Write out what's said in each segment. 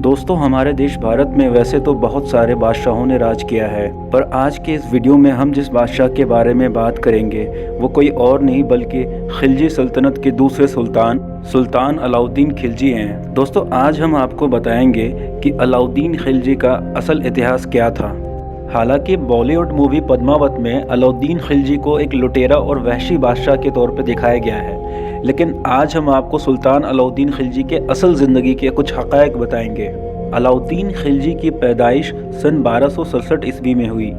दोस्तों हमारे देश भारत में वैसे तो बहुत सारे बादशाहों ने राज किया है, पर आज के इस वीडियो में हम जिस बादशाह के बारे में बात करेंगे वो कोई और नहीं बल्कि खिलजी सल्तनत के दूसरे सुल्तान अलाउद्दीन खिलजी हैं। दोस्तों आज हम आपको बताएंगे कि अलाउद्दीन खिलजी का असल इतिहास क्या था। हालांकि बॉलीवुड मूवी पद्मावत में अलाउद्दीन खिलजी को एक लुटेरा और वहशी बादशाह के तौर पर दिखाया गया है, लेकिन आज हम आपको सुल्तान अलाउद्दीन खिलजी के असल ज़िंदगी के कुछ हक़ाइक़ बताएंगे। अलाउद्दीन खिलजी की पैदाइश सन 1267 ईस्वी में हुई।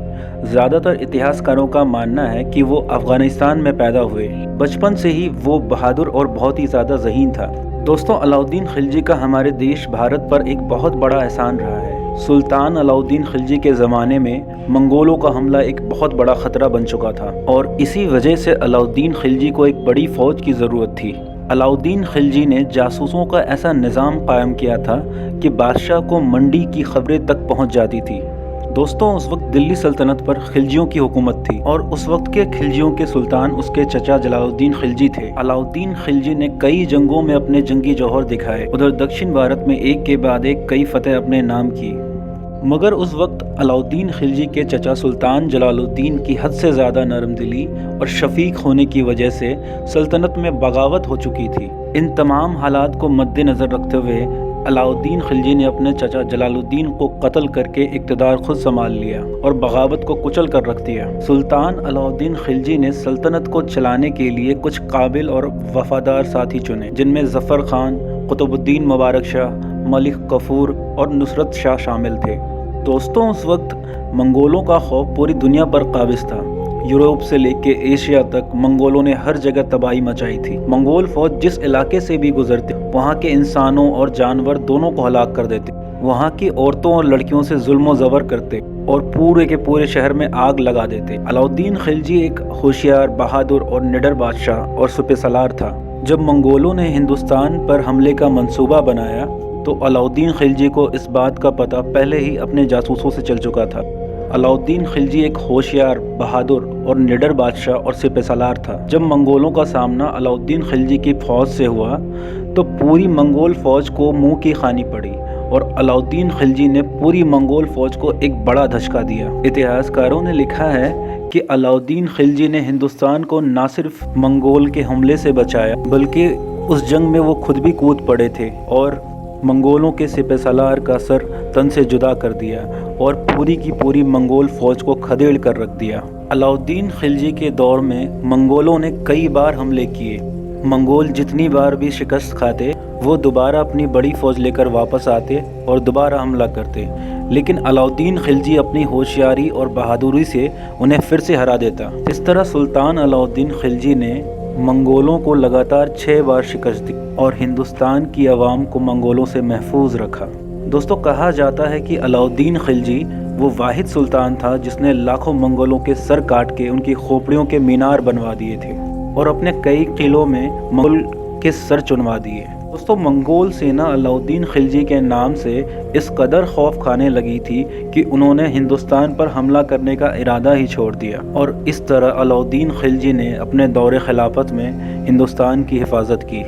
ज़्यादातर इतिहासकारों का मानना है कि वो अफ़गानिस्तान में पैदा हुए। बचपन से ही वो बहादुर और बहुत ही ज़्यादा ज़हीन था। दोस्तों अलाउद्दीन खिलजी का हमारे देश भारत पर एक बहुत बड़ा एहसान रहा है। सुल्तान अलाउद्दीन खिलजी के ज़माने में मंगोलों का हमला एक बहुत बड़ा ख़तरा बन चुका था और इसी वजह से अलाउद्दीन खिलजी को एक बड़ी फ़ौज की ज़रूरत थी। अलाउद्दीन खिलजी ने जासूसों का ऐसा निज़ाम कायम किया था कि बादशाह को मंडी की खबरें तक पहुंच जाती थी। दोस्तों उस वक्त दिल्ली सल्तनत पर खिलजियों की हुकूमत थी और उस वक्त के खिलजियों के सुल्तान उसके चचा जलालुद्दीन खिलजी थे। अलाउद्दीन खिलजी ने कई जंगों में अपने जंगी जौहर दिखाए। उधर दक्षिण भारत में एक के बाद एक कई फतेह अपने नाम की, मगर उस वक्त अलाउद्दीन खिलजी के चचा सुल्तान जलालुद्दीन की हद से ज़्यादा नरमदिली और शफीक होने की वजह से सल्तनत में बगावत हो चुकी थी। इन तमाम हालात को मद्देनज़र रखते हुए अलाउद्दीन खिलजी ने अपने चचा जलालुद्दीन को कत्ल करके इक़्तिदार खुद संभाल लिया और बगावत को कुचल कर रख दिया। सुल्तान अलाउद्दीन खिलजी ने सल्तनत को चलाने के लिए कुछ काबिल और वफादार साथी चुने, जिनमें ज़फ़र खान, कुतुबुद्दीन मुबारक शाह, मलिक कफूर और नुसरत शाह शामिल थे। दोस्तों उस वक्त मंगोलों का खौफ पूरी दुनिया पर काबिज था। यूरोप से लेके एशिया तक मंगोलों ने हर जगह तबाही मचाई थी। मंगोल फौज जिस इलाके से भी गुजरते वहाँ के इंसानों और जानवर दोनों को हलाक कर देते, वहाँ की औरतों और लड़कियों से जुल्म ज़बर करते और पूरे के पूरे शहर में आग लगा देते। अलाउद्दीन खिलजी एक होशियार, बहादुर और निडर बादशाह और सुपह सलार था। जब मंगोलों ने हिंदुस्तान पर हमले का मंसूबा बनाया तो अलाउद्दीन खिलजी को इस बात का पता पहले ही अपने जासूसों से चल चुका था। अलाउद्दीन खिलजी एक होशियार, बहादुर और निडर बादशाह और सिपह सलार था। जब मंगोलों का सामना अलाउद्दीन खिलजी की फ़ौज से हुआ तो पूरी मंगोल फ़ौज को मुंह की खानी पड़ी और अलाउद्दीन खिलजी ने पूरी मंगोल फ़ौज को एक बड़ा धचका दिया। इतिहासकारों ने लिखा है कि अलाउद्दीन खिलजी ने हिंदुस्तान को न सिर्फ मंगोल के हमले से बचाया बल्कि उस जंग में वो खुद भी कूद पड़े थे और मंगोलों के सिपह सलार का सर तन से जुदा कर दिया और पूरी की पूरी मंगोल फ़ौज को खदेड़ कर रख दिया। अलाउद्दीन खिलजी के दौर में मंगोलों ने कई बार हमले किए। मंगोल जितनी बार भी शिकस्त खाते वो दोबारा अपनी बड़ी फ़ौज लेकर वापस आते और दोबारा हमला करते, लेकिन अलाउद्दीन खिलजी अपनी होशियारी और बहादुरी से उन्हें फिर से हरा देता। इस तरह सुल्तान अलाउद्दीन खिलजी ने मंगोलों को लगातार 6 बार शिकस्त दी और हिंदुस्तान की आवाम को मंगोलों से महफूज रखा। दोस्तों कहा जाता है कि अलाउद्दीन खिलजी वो वाहिद सुल्तान था जिसने लाखों मंगोलों के सर काट के उनकी खोपड़ियों के मीनार बनवा दिए थे और अपने कई किलों में मंगोल के सर चुनवा दिए। दोस्तों मंगोल सेना अलाउद्दीन खिलजी के नाम से इस कदर खौफ खाने लगी थी कि उन्होंने हिंदुस्तान पर हमला करने का इरादा ही छोड़ दिया और इस तरह अलाउद्दीन खिलजी ने अपने दौरे खिलाफत में हिंदुस्तान की हिफाजत की।